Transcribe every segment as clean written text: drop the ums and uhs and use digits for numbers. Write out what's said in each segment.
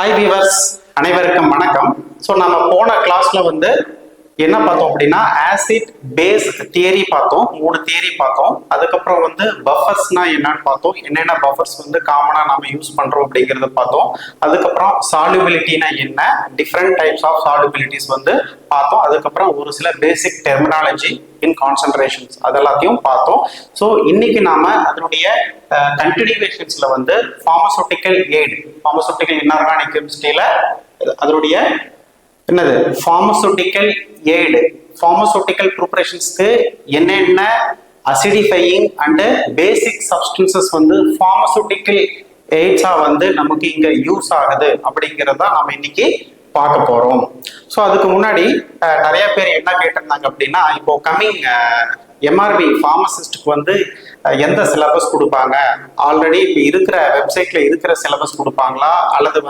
Hi viewers, அனைவருக்கும் வணக்கம். So நம்ம போன கிளாஸ்ல என்ன பார்த்தோம் அப்படின்னா ஆசிட் பேஸ் தியரி பார்த்தோம். 3 தியரி பார்த்தோம். அதுக்கப்புறம் பஃபர்ஸ்னா என்னன்னு பார்த்தோம். என்னென்ன பஃபர்ஸ் காமனா நம்ம யூஸ் பண்றோம் அப்படிங்கறத பார்த்தோம். அதுக்கப்புறம் சால்யூபிலிட்டினா என்ன, டிஃப்ரெண்ட் டைப்ஸ் ஆஃப் சால்யூபிலிட்டிஸ் பார்த்தோம். அதுக்கப்புறம் ஒரு சில பேசிக் டெர்மினாலஜி இன் கான்சன்ட்ரேஷன்ஸ் அதெல்லாத்தையும் பார்த்தோம். ஸோ இன்னைக்கு நாம அதனுடைய கண்டினியூவேஷன்ஸ்ல ஃபார்மசூட்டிக்கல் எய்ட், ஃபார்மசூட்டிக்கல் இன்ஆர்கானிக் கெமிஸ்ட்ரியில அதனுடைய என்னது ஃபார்மசூட்டிக்கல் எய்டு, ஃபார்மசூட்டிக்கல் ப்ரிப்பரேஷன்ஸ்க்கு என்னென்ன அசிடிஃபையிங் அண்ட் பேசிக் சப்ஸ்டன்சஸ் ஃபார்மசூட்டிக்கல் எய்ட்ஸா நமக்கு இங்க யூஸ் ஆகுது அப்படிங்கிறத நம்ம இன்னைக்கு பார்க்க போறோம். ஸோ அதுக்கு முன்னாடி நிறைய பேர் என்ன கேட்டிருந்தாங்க அப்படின்னா, இப்போ கம்மிங் எம்ஆர்பி ஃபார்மசிஸ்டுக்கு எந்த சிலபஸ் கொடுப்பாங்க, ஆல்ரெடி இப்போ இருக்கிற வெப்சைட்ல இருக்கிற சிலபஸ் கொடுப்பாங்களா, அல்லது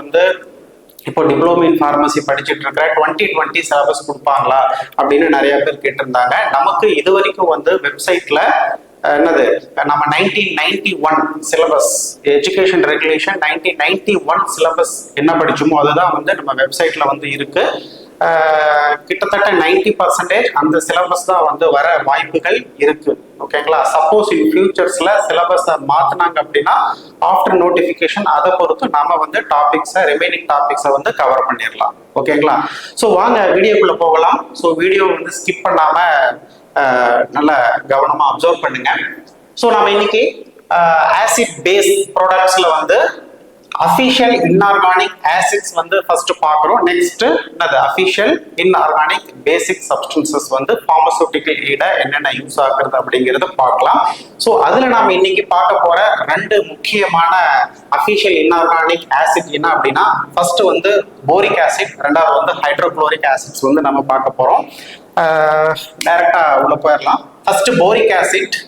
இப்போ டிப்ளமோ இன் ஃபார்மசி படிச்சுட்டு இருக்கிற 2020 சிலபஸ் கொடுப்பாங்களா அப்படின்னு நிறைய பேர் கேட்டிருந்தாங்க. நமக்கு இது வரைக்கும் வெப்சைட்ல என்னது நம்ம 1991 சிலபஸ், எஜுகேஷன் ரெகுலேஷன் 1991 சிலபஸ் என்ன படிச்சோமோ அதுதான் நம்ம வெப்சைட்ல இருக்கு. கிட்டத்தட்ட 90% அந்த சிலபஸ் தான் வர வாய்ப்புகள் இருக்கு. ஓகேங்களா? சப்போஸ் இன் ஃபியூச்சர்ஸ்ல சிலபஸை மாத்தினாங்க அப்படின்னா ஆஃப்டர் நோட்டிபிகேஷன் அதை பொறுத்து நாம டாபிக்ஸை, ரிமைனிங் டாபிக்ஸை கவர் பண்ணிடலாம். ஓகேங்களா? ஸோ வாங்க வீடியோக்குள்ள போகலாம். ஸோ வீடியோ ஸ்கிப் பண்ணாம நல்லா கவனமா அப்சர்வ் பண்ணுங்க. ஸோ நம்ம இன்னைக்கு ஆசிட் பேஸ் ப்ராடக்ட்ஸ்ல அஃபிஷியல் இன்ஆர்கானிக் ஆசிட்ஸ் ஃபர்ஸ்ட் பார்க்குறோம். நெக்ஸ்ட் என்னது official inorganic basic substances pharmaceutical எய்டா என்னென்ன யூஸ் ஆகுறது அப்படிங்கிறத பார்க்கலாம். ஸோ அதுல நாம இன்னைக்கு பார்க்க போற 2 முக்கியமான அஃபிஷியல் இன்ஆர்கானிக் ஆசிட் என்ன அப்படின்னா, ஃபர்ஸ்ட் போரிக் ஆசிட், ரெண்டாவது ஹைட்ரோகுளோரிக் ஆசிட்ஸ் நம்ம பார்க்க போறோம். டைரக்டா உள்ள போயிடலாம். First boric acid.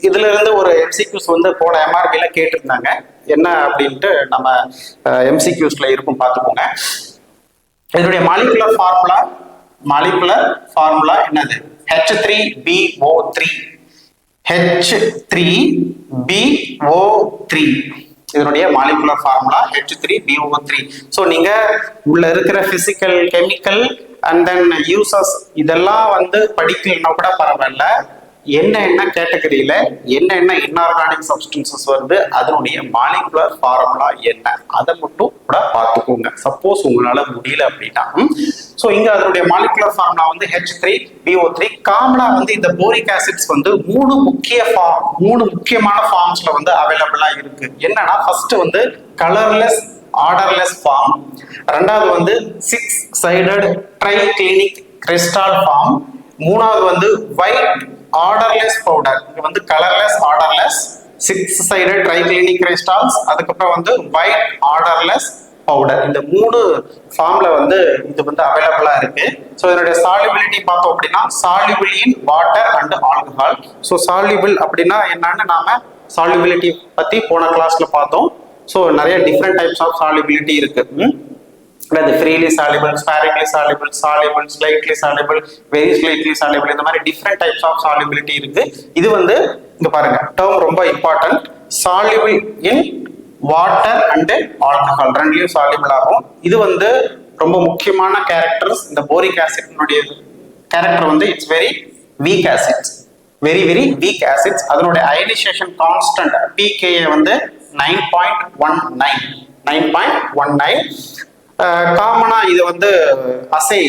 இதுல இருந்து ஒரு எம்சிக்யூஸ் போன எம்ஆர்பில கேட்டிருந்தாங்க. என்ன அப்படின்ட்டு நம்ம எம்சிக்யூஸ்ல இருக்கும், பார்த்துக்கோங்க. இதனுடைய மாலிகுலர் ஃபார்முலா என்னது? H3BO3. H3BO3 இதனுடைய மாலிகுலர் ஃபார்முலா H3BO3. ஸோ நீங்க உள்ள இருக்கிற physical, chemical and then uses இதெல்லாம் படிக்கலன்னா கூட பரவாயில்ல. என்ன கேட்டகரியில என்ன இன்ஆர்கானிக் சப்ஸ்டன்சஸ் அதனுடைய மாலிகுலர் ஃபார்முலா என்ன, அதை மட்டும் கூட பார்த்துக்கோங்க. சப்போஸ் உங்களால முடியல அப்படின்னா. ஸோ இங்க அதனுடைய மாலிகுலர் ஃபார்முலா H3BO3. காமனா இந்த போரிக் ஆசிட்ஸ் 3 முக்கியமான ஃபார்ம்ஸ்ல அவைலபிளா இருக்கு. என்னன்னா ஃபர்ஸ்ட் கலர்லெஸ் ஆர்டர்லெஸ் ஃபார்ம், ரெண்டாவது 6 சைடட் ட்ரைக்ளினிக் கிறிஸ்டால் ஃபார்ம், மூணாவது ஒயிட் ஆர்டர்லெஸ் பவுடர். இங்க கலர்லெஸ் ஆர்டர்லெஸ் 6 சைடட் ட்ரைக்ளினிக் கிறிஸ்டால்ஸ், அதுக்கப்புறம் ஒயிட் ஆர்டர்லெஸ் பவுடர். இந்த 3 ஃபார்ம்ல இது அவைலபிளா இருக்கு. ஸோ இதனுடைய சால்யூபிலிட்டி பார்த்தோம் அப்படின்னா soluble in water and alcohol. So soluble அப்படின்னா என்னன்னு நாம சால்யூபிலிட்டி பத்தி போன கிளாஸ்ல பார்த்தோம். ஸோ நிறைய டிஃப்ரெண்ட் டைப்ஸ் ஆஃப் சால்யூபிலிட்டி இருக்கு. Freely soluble, sparingly soluble, soluble, slightly soluble, very slightly soluble, இந்த மாதிரி டிஃப்ரெண்ட் டைப்ஸ் ஆஃப் சால்யூபிலிட்டி இருக்கு. இது இங்க பாருங்க, டேர்ம் ரொம்ப important. Soluble in water and alcohol ரெண்டுலயும் சால்யூபிள் ஆகும். இது ரொம்ப முக்கியமான கேரக்டர்ஸ். இந்த போரிக் ஆசிட்னுடைய character it's very weak acids, very very weak acids. அதனுடைய அயனைசேஷன் கான்ஸ்டன்ட் pKa 9.19. காமனா இது அசை,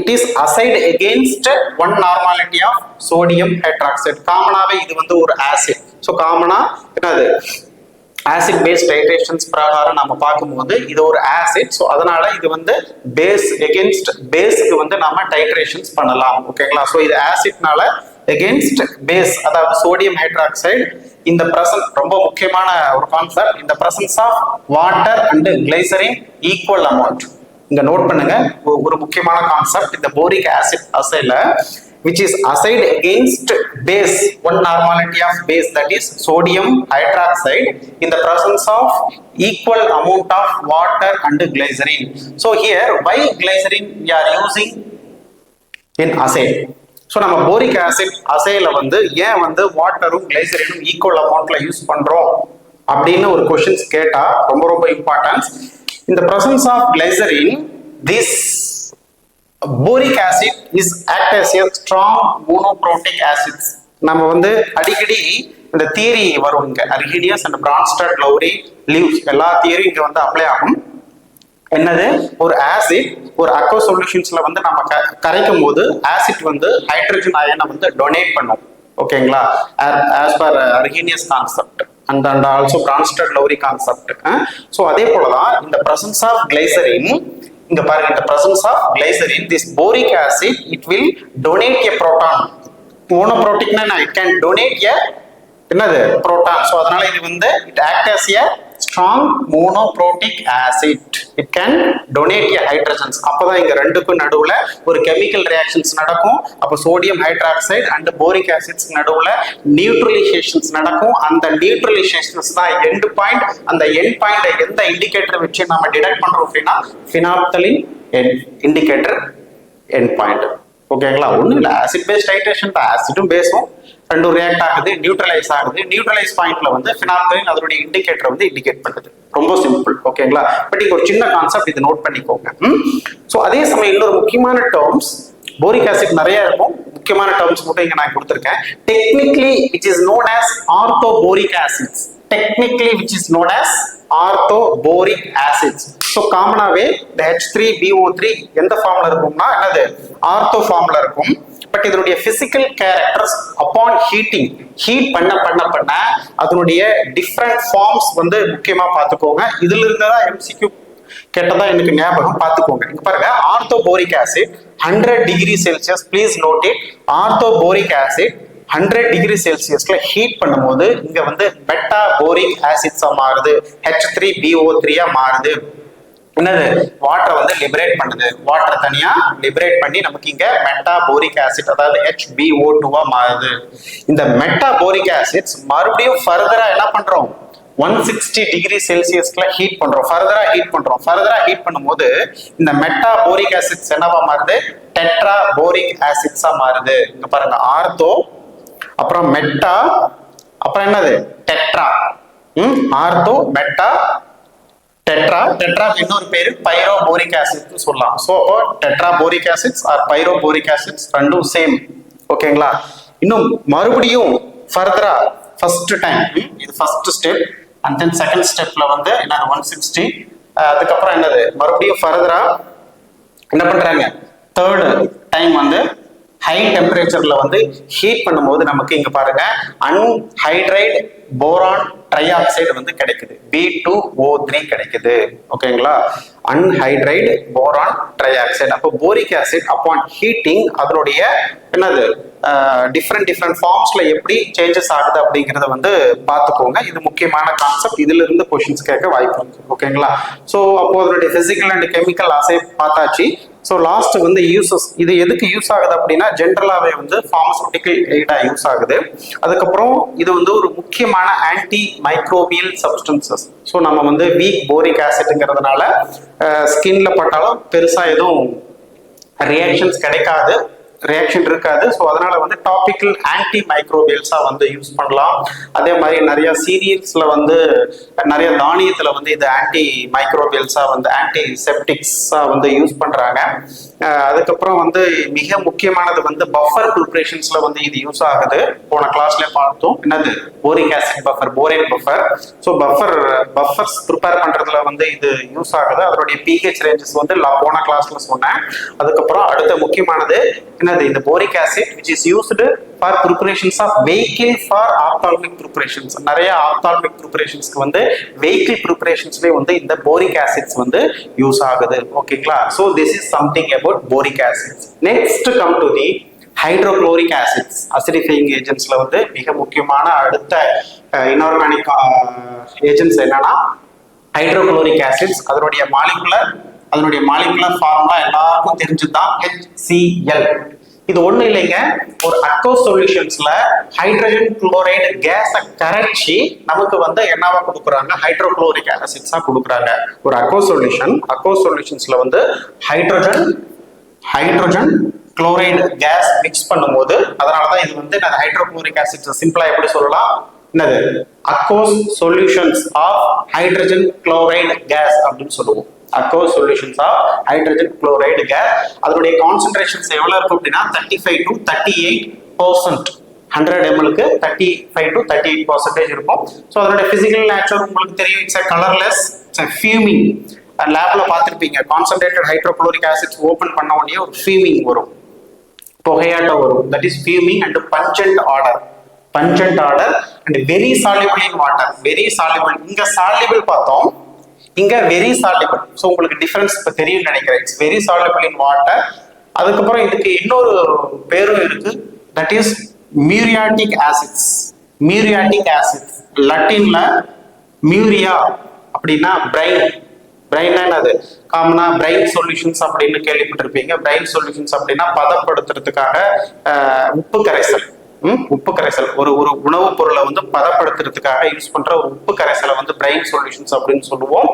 it is assayed against 1 normality of sodium hydroxide. காமனாவே இது ஒரு ஆசிட். ஸோ காமனா என்னது ஆசிட் பேஸ் டைட்ரேஷன்ஸ் பிரகாரம் நம்ம பார்க்கும்போது இது ஒரு ஆசிட். ஸோ அதனால இது பேஸ் எகென்ஸ்ட் பேஸ்க்கு நம்ம டைட்ரேஷன்ஸ் பண்ணலாம். ஓகேங்களா? ஸோ இது ஆசிட்னால எகென்ஸ்ட் பேஸ், அதாவது சோடியம் ஹைட்ராக்சைடு இந்த பிரசன்ட், ரொம்ப முக்கியமான ஒரு கான்செப்ட், இந்த presence of water and glycerin equal amount. இங்க நோட் பண்ணுங்க, ஒரு முக்கியமான கான்செப்ட். இந்த போரிக் ஆசிட் அசைல which is assayed against base, 1 normality of base, that is sodium hydroxide, in the presence of equal amount of water and glycerin. So here why glycerin we are using in assay? So நம்ம boric acid அசைல ஏன் வாட்டரும் கிளைசரினும் equal அமௌண்ட்ல use பண்றோம் அப்படின்னு ஒரு questions கேட்டா ரொம்ப ரொம்ப importance. இந்த presence of glycerin this boric acid is act as a strong monoprotic acids. நம்ம வந்து அடிக்கடி இந்த தியரி வரும் இங்க Arrhenius and Brønsted Lowry leaves எல்லா தியரியும் இங்க வந்து அப்ளை ஆகும். என்னது ஒரு ஆசிட் ஒரு அக்வா சொல்யூஷன்ஸ்ல வந்து நம்ம கரைக்கும் போது ஆசிட் வந்து ஹைட்ரஜன் அயனை வந்து டொனேட் பண்ணும். ஓகேங்களா, as per Arrhenius concept and also Bronsted Lowry concept. So அதே போலதான் இந்த presence of glycerin, இங்க பாருங்க, இந்த presence of glycerin, this boric acid, it will donate a proton. Monoprotic na it can donate a என்னது proton. So அதனால இது வந்து it act as a strong monoprotic acid. It can donate a hydrogens. அப்பதான் இங்க ரெண்டுக்கும் நடுவுல ஒரு chemical reactions நடக்கும். அப்ப sodium hydroxide and boric acids நடுவுல நியூட்ரலைசேஷன்ஸ் நடக்கும். அந்த நியூட்ரலைசேஷன்ஸ் தான் எண்ட் பாயிண்ட். அந்த எண்ட் பாயிண்ட் எந்த இண்டிகேட்டர் வச்சு நம்ம டிடெக்ட் பண்றோம் அப்படின்னா ஃபினாப்தலின் இண்டிகேட்டர் எண்ட் பாயிண்ட். ஓகேங்களா, ஒன்றும் இல்லை, ஆசிட் பேஸ் டைட்ரேஷன் தான், ஆசிடும் பேஸும் ரெண்டும் ரியாக்ட் ஆகுது, நியூட்ரலைஸ் ஆகுது. நியூட்ரலைஸ் பாயிண்ட்ல வந்து ஃபினாப்தலின் அதனுடைய இண்டிகேட்டர் வந்து இண்டிகேட் பண்ணுது. ரொம்ப சிம்பிள். ஓகேங்களா, பட் இங்க ஒரு சின்ன கான்செப்ட் இது நோட் பண்ணிக்கோங்க. ஸோ அதே சமயம் இன்னொரு முக்கியமான டேர்ம்ஸ், போரிக் ஆசிட் நிறைய இருக்கும், முக்கியமான டேர்ம்ஸ் மட்டும் இங்க நான் கொடுத்துருக்கேன். Technically which is known as orthoboric acids. Technically which is known as orthoboric acids. So காமனாவே இந்த H3BO3 எந்த ஃபார்ம்ல இருக்கும்னா என்னது ஆர்த்தோ ஃபார்ம்ல இருக்கும். பட் இதனுடைய physical characters upon heating, heat பண்ண அதனுடைய டிஃப்ரெண்ட் ஃபார்ம்ஸ் வந்து முக்கியமா பார்த்துக்கோங்க. இதுல இருந்துதான் MCQ கேட்டதா எனக்கு ஞாபகம், பார்த்துக்கோங்க. இங்க பாருங்க, orthoboric acid 100 degree Celsius, please note it. Orthoboric acid 100 degree செல்சியஸ்ல ஹீட் பண்ணும்போது இங்க வந்து மெட்டாபோரிக் ஆசிட்ஸா மாறுது, H3BO3 மாறுது. என்னது வாட்டரை வந்து லிபரேட் பண்ணுது, வாட்டர் தனியா லிபரேட் பண்ணி நமக்கு இங்க மெட்டாபோரிக் ஆசிட் அதாவது HbO2 மாறுது. இந்த மெட்டாபோரிக் ஆசிட்ஸ் மறுபடியும் ஃபர்தரா என்ன பண்றோம், 160 டிகிரி செல்சியஸ்ல ஹீட் பண்றோம், ஃபர்தரா ஹீட் பண்ணும்போது இந்த மெட்டாபோரிக் ஆசிட்ஸ் என்னவா மாறுது, டெட்ராபோரிக் ஆசிட்ஸா மாறுது. இங்க பாருங்க, ஆர்த்தோ அப்புறம் மெட்டா அப்புறம் என்னது டெட்ரா. ஆர்த்தோ மெட்டா டெட்ரா இன்னொரு பேரு பைரோபோரிக் ஆசிட் சொல்லலாம். So tetraboric acids or pyroboric acids ரெண்டும் சேம். ஓகேங்களா, இன்னும் மறுபடியும் ஃபர்தரா ஃபர்ஸ்ட் டைம் இது first step and then second ஸ்டெப்ல வந்து என்னது 160, அதுக்கப்புறம் என்னது மறுபடியும் ஃபர்தரா என்ன பண்றாங்க, தேர்ட் டைம் வந்து ஹை டெம்பரேச்சர்ல வந்து ஹீட் பண்ணும்போது நமக்கு இங்க பாருங்க அன்ஹைட்ரைட் போரான் ட்ரைஆக்சைடு வந்து கிடைக்குது, B2O3 கிடைக்குது. ஓகேங்களா, அன்ஹைட்ரைட் போரான் ட்ரைஆக்சைடு. அப்போ போரிக் ஆசிட் அப்பான் ஹீட்டிங் அதனுடைய என்னது டிஃப்ரெண்ட் ஃபார்ம்ஸ்ல எப்படி சேஞ்சஸ் ஆகுது அப்படிங்கறத வந்து பார்த்துக்கோங்க. இது முக்கியமான கான்செப்ட், இதுல இருந்து கொஸ்டின்ஸ் கேட்க வாய்ப்பு இருக்கு. ஓகேங்களா, ஸோ அப்போ அதனுடைய பிசிக்கல் அண்ட் கெமிக்கல் அசை பார்த்தாச்சு. ஸோ லாஸ்ட் வந்து யூசஸ், இது எதுக்கு யூஸ் ஆகுது அப்படின்னா ஜென்ரலாகவே வந்து ஃபார்மசூட்டிக்கல் எய்டா யூஸ் ஆகுது. அதுக்கப்புறம் இது வந்து ஒரு முக்கியமான ஆன்டி மைக்ரோபியல் சப்ஸ்டன்சஸ். ஸோ நம்ம வந்து வீக் போரிக் ஆசிட்ங்கிறதுனால ஸ்கின்ல பட்டாலும் பெருசா எதுவும் ரியாக்ஷன்ஸ் கிடைக்காது, ரியாக்ஷன் இருக்காது. ஸோ அதனால வந்து டாபிக்கல் ஆன்டி மைக்ரோபியல்ஸா வந்து யூஸ் பண்ணலாம். அதே மாதிரி நிறைய சீரியல்ஸ்ல வந்து நிறைய தானியத்துல வந்து இது ஆன்டி மைக்ரோபியல்ஸா வந்து ஆன்டி செப்டிக்ஸா வந்து யூஸ் பண்றாங்க. அதுக்கப்புறம் வந்து மிக முக்கியமானது வந்து பஃபர் ப்ரிப்பரேஷன்ஸ்ல வந்து இது யூஸ் ஆகுது. போன கிளாஸ்ல பார்த்தோம் என்னது போரிக் ஆசிட் பஃபர், போரேன் பஃபர். ஸோ பஃபர்ஸ் ப்ரிப்பேர் பண்றதுல வந்து இது யூஸ் ஆகுது. அதனுடைய pH ரேஞ்சஸ் வந்து போன கிளாஸ்ல சொன்னேன். அதுக்கப்புறம் அடுத்த முக்கியமானது என்னது, இந்த boric acid which is used for preparations of vehicle for ophthalmic preparations. நிறைய ophthalmic preparationsக்கு வந்து vehicle preparationsலயே வந்து இந்த போரிக் ஆசிட்ஸ் வந்து யூஸ் ஆகுது. ஓகேங்களா, so this is something about boric acids. Next come to the hydrochloric acids. acidifying agentsல வந்து மிக முக்கியமான அடுத்த inorganic agents என்னன்னா ஹைட்ரோக்ளோரிக் ஆசிட்ஸ். அதனுடைய மாலிகுலர் ஃபார்முலா எல்லாருக்கும் தெரிஞ்சுதான் HCl. இது ஒண்ணு இல்லைங்க, ஒரு அக்வா சொல்யூஷன்ஸ்ல ஹைட்ரஜன் குளோரைடு கேஸை கரைச்சி நமக்கு வந்து என்னவா கொடுக்குறாங்க, ஹைட்ரோக்ளோரிக் ஆசிட்ஸா கொடுக்குறாங்க. ஒரு அக்வா சொல்யூஷன்ஸ்ல வந்து ஹைட்ரஜன் குளோரைடு கேஸ் மிக்ஸ் பண்ணும்போது, அதனாலதான் இது வந்து ஹைட்ரோக்ளோரிக் ஆசிட்ஸ் சிம்பிளா எப்படி சொல்லலாம், என்னது aqueous solutions of hydrogen chloride gas அப்படின்னு சொல்லுவோம். aqueous solutions of hydrogen chloride gas அதனுடைய கான்சென்ட்ரேஷன்ஸ் எவ்வளவு இருக்கும் அப்படின்னா 35 to 38%. 100 ml-க்கு 35 to 38% இருக்கும். ஸோ அதனுடைய பிசிக்கல் நேச்சர் உங்களுக்கு தெரியும். It's colourless, it's fuming. லேப்ல பார்த்துருப்பீங்க, கான்சென்ட்ரேட்டட் ஹைட்ரோகுளோரிக் ஆசிட்ஸ் ஓப்பன் பண்ண உடனே ஒரு ஃபியூமிங் வரும், புகையாட்டம் வரும். That is fuming and pungent odour. Pungent odour and very soluble in water. Very soluble, இங்க சால்யூபிள் பார்த்தோம், இங்க வெரி சால்யூபிள். ஸோ உங்களுக்கு டிஃபரன்ஸ் இப்போ தெரியும் நினைக்கிறேன். It's very soluble in water. அதுக்கப்புறம் இதுக்கு இன்னொரு பேரும் இருக்கு, that is muriatic acids. Muriatic acids லட்டின்ல மியூரியா அப்படின்னா பிரைன். பிரைன்னா என்னது? காமனா பிரைன் சொல்யூஷன்ஸ் அப்படின்னு கேள்விப்பட்டிருப்பீங்க. பிரைன் சொல்யூஷன்ஸ் அப்படின்னா பதப்படுத்துறதுக்காக உப்பு கரைசல். உப்பு கரைசல் ஒரு ஒரு உணவுப் பொருளை வந்து பதப்படுத்துறதுக்காக யூஸ் பண்ற ஒரு உப்பு கரைசலை வந்து பிரைன் சொல்யூஷன்ஸ் அப்படின்னு சொல்லுவோம்.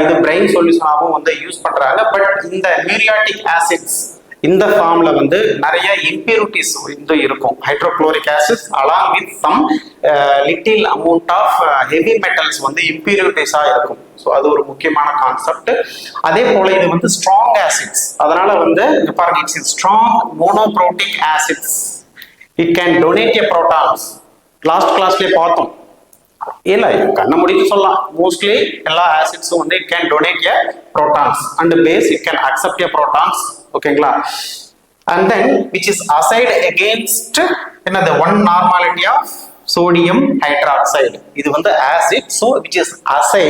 இது பிரைன் சொல்யூஷனாகவும் வந்து யூஸ் பண்றாங்க. பட் இந்த மியூரியாட்டிக் ஆசிட்ஸ் இந்த ஃபார்ம்ல வந்து நிறைய இம்பியூரிட்டிஸ் வந்து இருக்கும். Hydrochloric acids along with some little amount of heavy metals வந்து இம்பியூரிட்டிஸா இருக்கும். ஸோ அது ஒரு முக்கியமான கான்செப்ட். அதே போல இது வந்து ஸ்ட்ராங் ஆசிட்ஸ். அதனால வந்து பாருங்க, it's strong monoprotic acids. It can donate a protons. Last கிளாஸ்லயே பார்த்தோம் இல்ல, கண்ண முடிச்சு சொல்லலாம். மோஸ்ட்லி எல்லா ஆசிட்ஸும் வந்து it can donate a protons and base it can accept a protons. ஓகேங்களா? And then which is assayed against என்னது one normality of sodium hydroxide. இது வந்து acid. So which is assay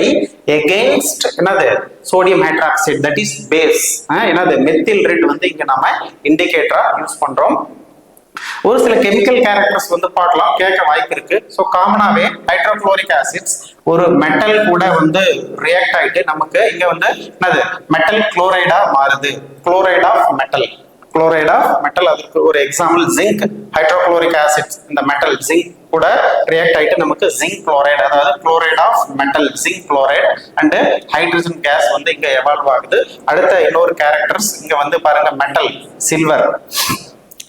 against என்னது sodium hydroxide, that is base. என்னது methyl red வந்து இங்க நம்ம இண்டிகேட்டரா use பண்றோம். ஒரு சில கெமிக்கல் கேரக்டர்ஸ் வந்து பார்க்கலாம், கேட்க வாய்ப்பு இருக்கு. ஸோ காமனாவே ஹைட்ரோகுளோரிக் ஆசிட்ஸ் ஒரு மெட்டல் கூட வந்து ரியாக்ட் ஆயிட்டு நமக்கு இங்க வந்து என்னது மெட்டல் குளோரைடா மாறுது. Chloride of metal. Chloride of metal, அதுக்கு ஒரு எக்ஸாம்பிள் ஜிங்க். ஹைட்ரோகுளோரிக் ஆசிட்ஸ் இந்த மெட்டல் ஜிங்க் கூட ரியாக்ட் ஆயிட்டு நமக்கு ஜிங்க் குளோரைடு, அதாவது chloride of metal zinc chloride and hydrogen gas வந்து இங்க எவால்வ் ஆகுது. அடுத்த இன்னொரு கேரக்டர்ஸ் இங்க வந்து பாருங்க, மெட்டல் சில்வர்.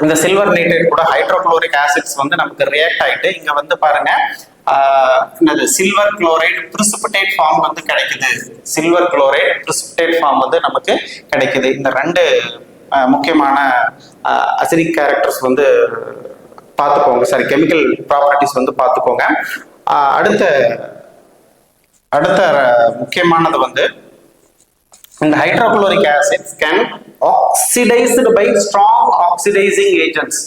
இந்த சில்வர் நைட்ரேட் கூட ஹைட்ரோகுளோரிக் ஆசிட்ஸ் வந்து நமக்கு ரியாக்ட் ஆயிட்டு இங்க வந்து பாருங்க சில்வர் குளோரைடு பிரிசிபிடேட் ஃபார்ம் வந்து கிடைக்குது. சில்வர் குளோரைடு பிரிசிபிடேட் ஃபார்ம் வந்து நமக்கு கிடைக்குது. இந்த ரெண்டு முக்கியமான அசிடிக் கேரக்டர்ஸ் வந்து பார்த்துக்கோங்க. சாரி, கெமிக்கல் ப்ராப்பர்ட்டிஸ் வந்து பார்த்துக்கோங்க. அடுத்த முக்கியமானது வந்து இந்த hydrochloric acids can oxidized by strong oxidizing agents.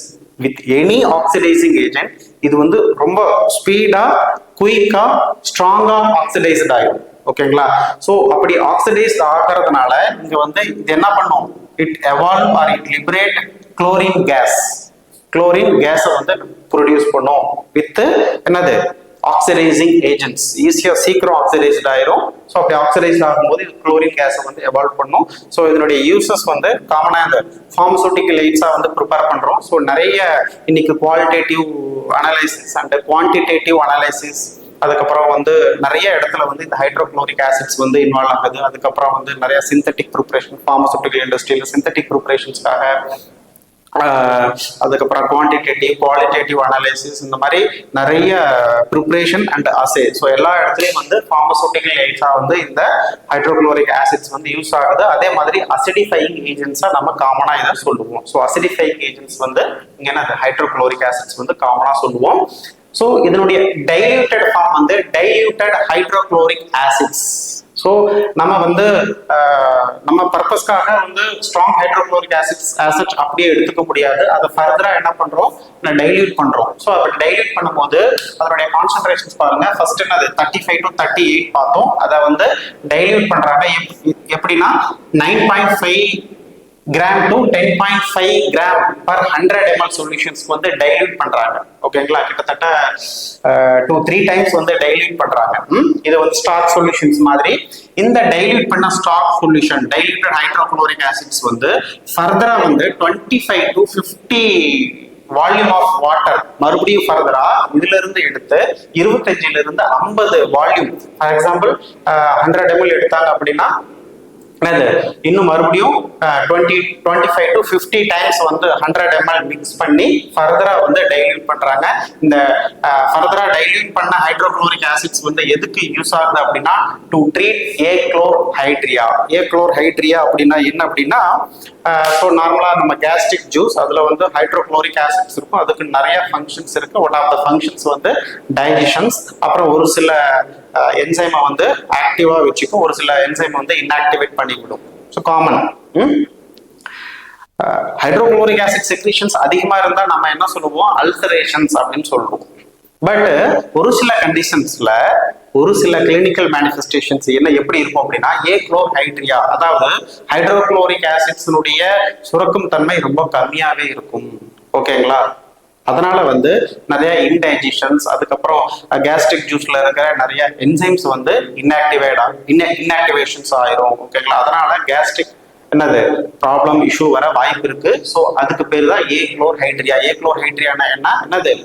with any oxidizing agent இது வந்து ரொம்ப ஸ்பீடா குயிக்கா ஸ்ட்ராங்கா ஆக்சிடைஸ்ட் ஆகும். ஓகேங்களா? ஸோ அப்படி ஆக்சிடைஸ்ட் ஆகிறதுனால இங்க வந்து இது என்ன பண்ணும், it evolve R it liberate chlorine case. Chlorine கேஸை வந்து ப்ரொடியூஸ் பண்ணும் வித் என்னது ஆக்சிடைசிங் ஏஜென்ட்ஸ். ஈஸியா சீக்கிரம் ஆக்சிடைஸ்ட் ஆயிரும். ஸோ அப்படி ஆக்சிடைஸ்ட் ஆகும்போது இது குளோரின் கேஸை வந்து எவால்வ் பண்ணும். ஸோ இதனுடைய யூசஸ் வந்து காமனாக இந்த ஃபார்மசூட்டிக்கல் எய்ட்ஸாக வந்து ப்ரிப்பேர் பண்ணுறோம். ஸோ நிறைய இன்னைக்கு qualitative analysis and quantitative analysis, அதுக்கப்புறம் வந்து நிறைய இடத்துல வந்து இந்த ஹைட்ரோகுளோரிக் ஆசிட்ஸ் வந்து இன்வால்வ் ஆகுது. அதுக்கப்புறம் வந்து நிறைய சிந்தட்டிக் ப்ரிப்பரேஷன், ஃபார்மசூட்டிக்கல் இண்டஸ்ட்ரியில் சிந்தட்டிக் ப்ரிப்பரேஷன்ஸ்க்காக, அதுக்கப்புறம் குவான்டிடேட்டிவ் குவாலிட்டேட்டிவ் அனாலிசிஸ், இந்த மாதிரி நிறைய ப்ரிப்பரேஷன் அண்ட் அசே. ஸோ எல்லா இடத்துலையும் வந்து ஃபார்மசூட்டிக்கல் எய்ட்ஸா வந்து இந்த ஹைட்ரோகுளோரிக் ஆசிட்ஸ் வந்து யூஸ் ஆகுது. அதே மாதிரி அசிடிஃபைங் ஏஜென்ட்ஸா நம்ம காமனா இதை சொல்லுவோம். ஸோ அசிடிஃபைங் ஏஜென்ட்ஸ் வந்து இங்க என்ன ஹைட்ரோகுளோரிக் ஆசிட்ஸ் வந்து காமனா சொல்லுவோம். ஸோ இதனுடைய டைல்யூட்டட் ஃபார்ம் வந்து டைல்யூட்டட் ஹைட்ரோகுளோரிக் ஆசிட்ஸ். ஸோ நம்ம வந்து நம்ம பர்பஸ்க்காக வந்து ஸ்ட்ராங் ஹைட்ரோகுளோரிக் ஆசிட் அப்படியே எடுத்துக்க முடியாது. அதை ஃபர்தரா என்ன பண்றோம், டைல்யூட் பண்றோம். ஸோ அப்படி டைல்யூட் பண்ணும்போது அதனுடைய கான்சென்ட்ரேஷன்ஸ் பாருங்க. ஃபர்ஸ்ட் என்னது 35 to 38 பார்த்தோம். அதை வந்து டைல்யூட் பண்றாங்க. எப்படின்னா 9.5 gram to 10.5 gram per 100 ml solutions வந்து டைல்யூட் பண்றாங்க. ஓகேங்களா? கிட்டத்தட்ட 2-3 டைம்ஸ் வந்து டைல்யூட் பண்றாங்க. இது வந்து ஸ்டாக் சொல்யூஷன்ஸ் மாதிரி. இந்த டைல்யூட் பண்ண stock solution diluted hydrochloric acids வந்து ஃபர்தரா வந்து 25 to 50 வால்யூம் ஆஃப் வாட்டர் மறுபடியும் ஃபர்தரா இதுல இருந்து எடுத்து 25ல இருந்து 50 வால்யூம். ஃபார் எக்ஸாம்பிள் 100 ml எடுத்தாங்க அப்படின்னா என்னது இன்னும் மறுபடியும் 25 to 50 டைம்ஸ் வந்து 100 ml மிக்ஸ் பண்ணி ஃபர்தரா வந்து டைல்யூட் பண்றாங்க. இந்த ஃபர்தரா டைல்யூட் பண்ண ஹைட்ரோகுளோரிக் ஆசிட்ஸ் வந்து எதுக்கு யூஸ் ஆகுது அப்படின்னா டு ட்ரீட் ஏக்ளோர்ஹைட்ரியா. ஏக்ளோர்ஹைட்ரியா அப்படின்னா என்ன அப்படின்னா ஸோ நார்மலா நம்ம கேஸ்ட்ரிக் ஜூஸ் அதுல வந்து ஹைட்ரோகுளோரிக் ஆசிட்ஸ் இருக்கும். அதுக்கு நிறைய ஃபங்க்ஷன்ஸ் இருக்கு. ஒன் ஆஃப் த ஃபங்க்ஷன்ஸ் வந்து டைஜஷன்ஸ். அப்புறம் ஒரு சில என்சைமை வந்து ஆக்டிவா வச்சுக்கும், ஒரு சில என்சைம் வந்து இன்ஆக்டிவேட் பண்ணிவிடும். So common hydrochloric acid secretions அதிகமா இருந்தா நம்ம என்ன சொல்லுவோம், அல்சரேஷன்ஸ் அப்படின்னு சொல்லுவோம். பட் ஒரு சில கண்டிஷன்ஸ்ல ஒரு சில கிளினிக்கல் மேனிஃபெஸ்டேஷன்ஸ் என்ன எப்படி இருக்கும் அப்படின்னா ஏக்ளோர்ஹைட்ரியா, அதாவது ஹைட்ரோகுளோரிக் ஆசிட்ஸினுடைய சுரக்கும் தன்மை ரொம்ப கம்மியாவே இருக்கும். ஓகேங்களா? அதனால வந்து நிறைய இன்டைஜஷன்ஸ், அதுக்கப்புறம் கேஸ்ட்ரிக் ஜூஸ்ல இருக்கிற நிறைய என்சைம்ஸ் வந்து இன்ஆக்டிவேஷன்ஸ் ஆயிரும். ஓகேங்களா? அதனால கேஸ்ட்ரிக் என்னது ப்ராப்ளம் இஷ்யூ வர வாய்ப்பு இருக்கு. ஸோ அதுக்கு பேர் தான் ஏக்ளோர்ஹைட்ரியா. ஏக்ளோர்ஹைட்ரியானா என்னது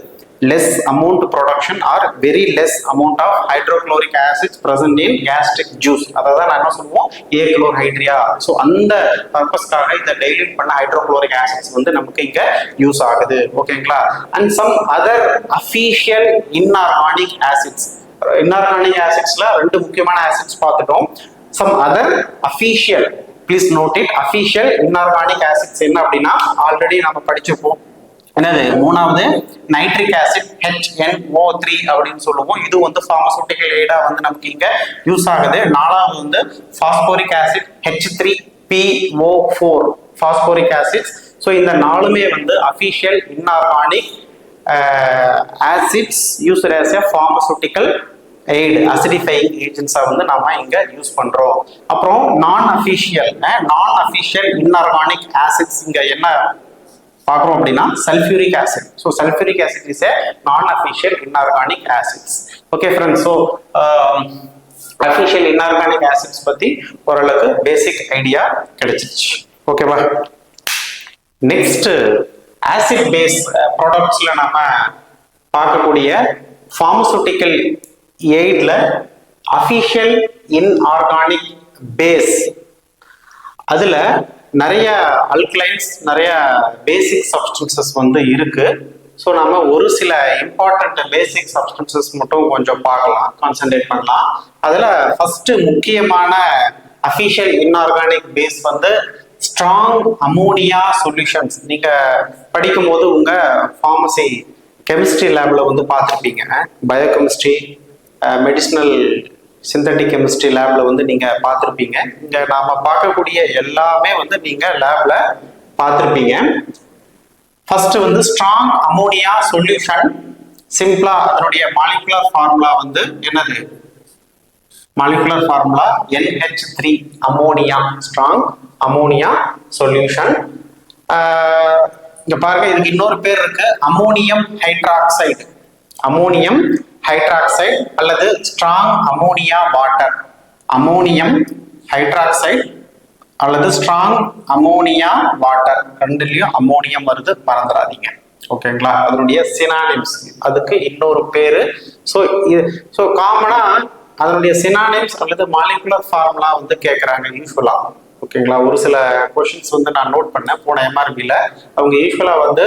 less amount production or very less amount of hydrochloric acids present in gastric juice. அதான் நான் என்ன சொல்லுவோம் ஏக்ளோர்ஹைட்ரியா. ஸோ அந்த பர்பஸ்க்காக இந்த டைல்யூட் பண்ண ஹைட்ரோகுளோரிக் ஆசிட்ஸ் வந்து நமக்கு இங்க யூஸ் ஆகுது. ஓகேங்களா? And some other official inorganic acids. Inorganic ஆசிட்ஸ்ல ரெண்டு முக்கியமான ஆசிட்ஸ் பார்த்துட்டோம். Some other official, please note it, official inorganic acids என்ன அப்படின்னா ஆல்ரெடி நம்ம படிச்சிருப்போம். என்னது மூணாவது நைட்ரிக் ஆசிட் HNO3 அப்படின்னு சொல்லுவோம். இது வந்து பார்மசூட்டிக்கல் எய்டா வந்து நமக்கு இங்க யூஸ் ஆகுது. நாலாவது வந்து phosphoric acid H3PO4 phosphoric acids. So இந்த நாலுமே வந்து official inorganic acids used as a pharmaceutical aid, acidifying ஏஜென்ட்ஸா வந்து நாம இங்க யூஸ் பண்றோம். அப்புறம் நான் அஃபிஷியல் இன்ஆர்கானிக் ஆசிட்ஸ் இங்க என்ன பார்க்குறோம் அப்படின்னா sulphuric acid. So sulphuric acid is a non official inorganic acids. Okay friends, so official inorganic acids பத்தி ஓரளவுக்கு பேசிக் ஐடியா கிடைச்சிருச்சு. ஓகேவா? நெக்ஸ்ட் ஆசிட் பேஸ் ப்ராடக்ட்ஸ்ல நம்ம பார்க்கக்கூடிய பார்மசூட்டிக்கல் எய்ட்ல அஃபிஷியல் இன்ஆர்கானிக் பேஸ், அதுல நிறைய அல்கலைன்ஸ் நிறைய பேசிக் சப்ஸ்டன்சஸ் வந்து இருக்கு. ஸோ நம்ம ஒரு சில இம்பார்ட்டன்ட் பேசிக் சப்ஸ்டன்சஸ் மட்டும் கொஞ்சம் பார்க்கலாம், கான்சென்ட்ரேட் பண்ணலாம். அதில் ஃபர்ஸ்ட் முக்கியமான அஃபிஷியல் இன்ஆர்கானிக் பேஸ் வந்து ஸ்ட்ராங் அமோனியா சொல்யூஷன்ஸ். நீங்க படிக்கும் போது உங்க ஃபார்மசி கெமிஸ்ட்ரி லேப்ல வந்து பார்த்துருப்பீங்க. பயோகெமிஸ்ட்ரி, மெடிசினல் சிந்தட்டிக் கெமிஸ்ட்ரி லேப்ல வந்து நீங்க பார்த்துருப்பீங்க. இங்க நாம பார்க்கக்கூடிய எல்லாமே வந்து நீங்க லேப்ல பார்த்துருப்பீங்க. ஃபர்ஸ்ட் வந்து ஸ்ட்ராங் அமோனியா சொல்யூஷன். சிம்பிளா அதனுடைய மாலிகுலர் ஃபார்முலா வந்து என்னது, molecular formula NH3 ammonia, strong ammonia solution. இங்க பாருங்க, இதுக்கு இன்னொரு பேர் இருக்கு, அமோனியம் ஹைட்ராக்சைடு. அமோனியம் ஹைட்ராக்சைடு அல்லது strong ammonia water. Ammonium hydroxide அல்லது ஸ்ட்ராங் அமோனியா வாட்டர், ரெண்டுலயும் அமோனியம் வருது, மறந்துடாதீங்க. ஓகேங்களா? அதனுடைய சினானிம்ஸ், அதுக்கு இன்னொரு பேரு. ஸோ காமனா அதனுடைய சினானிம்ஸ் அல்லது மாலிகுலர் ஃபார்முலா வந்து கேட்கறாங்க யூஸ்வலா. ஓகேங்களா? ஒரு சில கொஸ்டின்ஸ் வந்து நான் நோட் பண்ணேன் போன MRBல. அவங்க யூஸ்வலா வந்து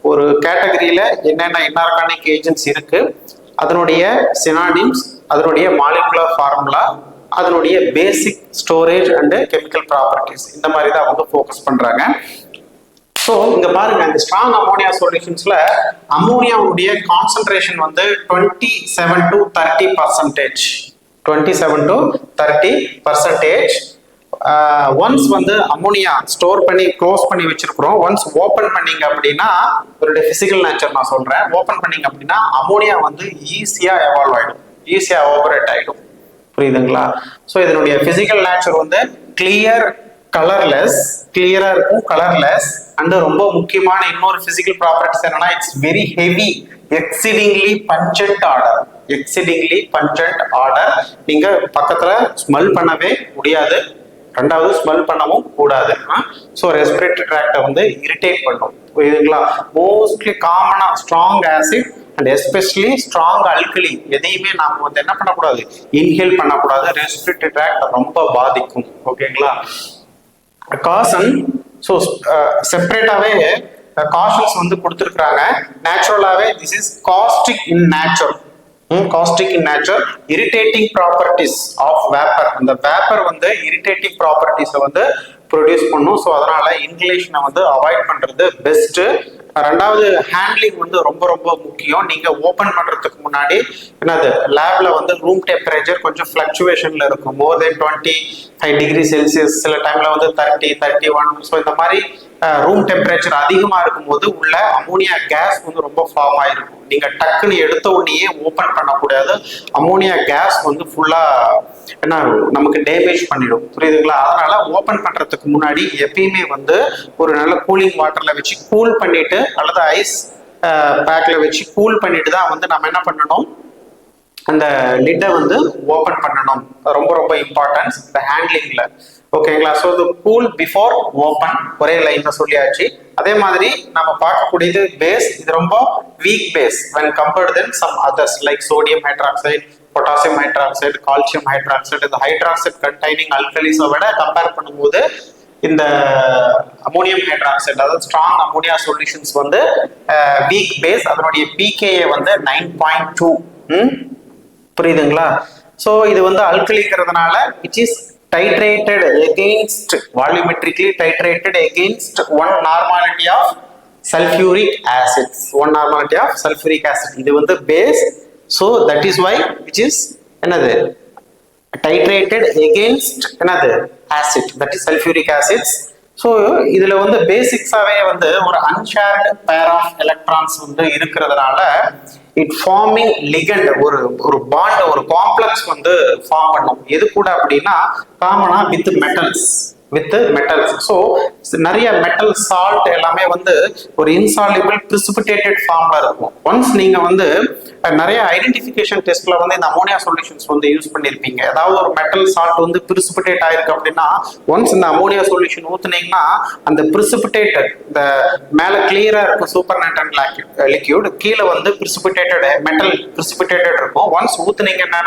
ஒரு கேட்டகரியில என்னென்ன இன்ஆர்கானிக் ஏஜென்ட்ஸ் இருக்கு, அதனுடைய சினானிம்ஸ், அதனுடைய மாலிகுலர் ஃபார்முலா, அதனுடைய பேசிக் ஸ்டோரேஜ் அண்ட் கெமிக்கல் ப்ராப்பர்ட்டிஸ், இந்த மாதிரி தான் அவங்க ஃபோக்கஸ் பண்றாங்க. ஸோ இங்க பாருங்க, இந்த ஸ்ட்ராங் அமோனியா சொல்யூஷன்ஸ்ல அமோனியாவுடைய கான்சென்ட்ரேஷன் வந்து 27 to 30%. 27 to 30%. ஒன்ஸ் வந்து அமோனியா ஸ்டோர் பண்ணி க்ளோஸ் பண்ணி வச்சிருக்கிறோம். ஒன்ஸ் ஓப்பன் பண்ணீங்க அப்படின்னா, இதோட பிசிக்கல் நேச்சர் நான் சொல்றேன், ஓப்பன் பண்ணீங்க அப்படின்னா அமோனியா வந்து ஈஸியா எவால்வ் ஆயிடும், ஈஸியா ஓவரேட் ஆயிடும். புரியுதுங்களா? ஸோ இதனுடைய பிசிக்கல் நேச்சர் வந்து கிளியர், கலர்லெஸ், கிளியரா இருக்கும், கலர்லெஸ். அண்ட் ரொம்ப முக்கியமான இன்னொரு பிசிக்கல் ப்ராப்பர்ட்டிஸ் என்னன்னா, it's very heavy, exceedingly pungent odour. Exceedingly pungent odour. நீங்க பக்கத்துல ஸ்மெல் பண்ணவே முடியாது, ரெண்டாவது ஸ்மெல் பண்ணவும் கூடாது. ஸோ ரெஸ்பிரேட்டரி ட்ராக்டை வந்து இரிட்டேட் பண்ணும். புரியுதுங்களா? மோஸ்ட்லி காமனா strong acid and especially strong alkali எதையுமே நாம வந்து என்ன பண்ணக்கூடாது, இன்ஹேல் பண்ணக்கூடாது. ரெஸ்பிரேட்டரி ட்ராக்ட் ரொம்ப பாதிக்கும். ஓகேங்களா. காசன் ஸோ செப்பரேட்டாவே காஷன்ஸ் வந்து கொடுத்துருக்குறாங்க. நேச்சுரலாவே this is caustic in nature. Caustic in nature. Irritating properties of vapour. அந்த வேப்பர் வந்து இரிட்டேட்டிங் ப்ராப்பர்ட்டிஸை வந்து ப்ரொடியூஸ் பண்ணும். ஸோ அதனால இன்ஹலேஷனை வந்து அவாய்ட் பண்றது பெஸ்ட். ரெண்டாவது ஹேண்ட்லிங் வந்து ரொம்ப ரொம்ப முக்கியம். நீங்க ஓபன் பண்றதுக்கு முன்னாடி என்னது லேப்ல வந்து ரூம் டெம்பரேச்சர் கொஞ்சம் ஃபிளக்சுவேஷன்ல இருக்கும். மோர் தென் 25 டிகிரி செல்சியஸ், சில டைம்ல வந்து 30, 31. ஸோ இந்த மாதிரி ரூம் டெம்பரேச்சர் அதிகமா இருக்கும்போது உள்ள அமோனியா கேஸ் வந்து ரொம்ப ஃபார்ம் ஆயிருக்கும். நீங்க டக்குன்னு எடுத்த உடனேயே ஓபன் பண்ணக்கூடாது. அமோனியா கேஸ் வந்து ஃபுல்லா என்ன நமக்கு டேமேஜ் பண்ணிடும். புரியுதுங்களா. அதனால ஓபன் பண்றதுக்கு முன்னாடி எப்பயுமே வந்து ஒரு நல்ல கூலிங் வாட்டர்ல வச்சு கூல் பண்ணிட்டு அல்லது ஐஸ் பேக்ல வச்சு கூல் பண்ணிட்டு தான் வந்து நம்ம என்ன பண்ணணும், அந்த லிட்டை வந்து ஓபன் பண்ணணும். ரொம்ப ரொம்ப இம்பார்ட்டன்ஸ் இந்த ஹேண்ட்லிங்ல. ஓகேங்களா. ஸோ இது கூல் பிஃபோர் ஓபன் ஒரே லைன்ல சொல்லியாச்சு. அதே மாதிரி நம்ம பார்க்கக்கூடியது பேஸ். இது ரொம்ப weak base when compared than some others like sodium hydroxide, potassium hydroxide, calcium hydroxide. இந்த ஹைட்ராக்சைடு கண்டெய்னிங் அல்கலிஸை விட கம்பேர் பண்ணும்போது இந்த அமோனியம் ஹைட்ராக்சைடு அதாவது ஸ்ட்ராங் அமோனியா சொல்யூஷன்ஸ் வந்து வீக் பேஸ். அதனுடைய பிகேஏ வந்து 9.2. புரியுதுங்களா. ஸோ இது வந்து அல்கலிங்கிறதுனால which is titrated against, volumetrically titrated against one normality of sulfuric acids. One normality of sulfuric acid. இது வந்து base. So that is why which is என்னது titrated against என்னது acid, that is sulfuric acids. So இதுல வந்து பேசிக்ஸாவே வந்து ஒரு unshared pair of electrons வந்து இருக்கிறதுனால இட் ஃபார்மிங் லிகண்ட் ஒரு பாண்ட் ஒரு காம்ப்ளெக்ஸ் வந்து ஃபார்ம் பண்ணும். எது கூட அப்படின்னா காமனா வித் மெட்டல்ஸ். ஸோ நிறைய மெட்டல் சால்ட் எல்லாமே வந்து ஒரு இன்சால்யூபிள் பிரிசிபிடேட்டட் ஃபார்ம்ல இருக்கும். ஒன்ஸ் நீங்க வந்து நிறைய ஐடென்டிஃபிகேஷன் டெஸ்ட்ல வந்து இந்த அமோனியா சொல்யூஷன்ஸ் வந்து யூஸ் பண்ணிருப்பீங்க. ஏதாவது ஒரு மெட்டல் சால்ட் வந்து பிரிசிபிடேட் ஆயிருக்கு அப்படின்னா ஒன்ஸ் இந்த அமோனியா சொல்யூஷன் ஊத்துனீங்கன்னா அந்த பிரிசிபிடேட்டட் இந்த மேல கிளியரா இருக்கும் சூப்பர் நேட்டன் லிக்யூட், கீழே வந்து பிரிசிபிடேட்டட் மெட்டல் பிரிசிபிடேட்டட் இருக்கும். ஒன்ஸ் ஊத்துனீங்கன்னா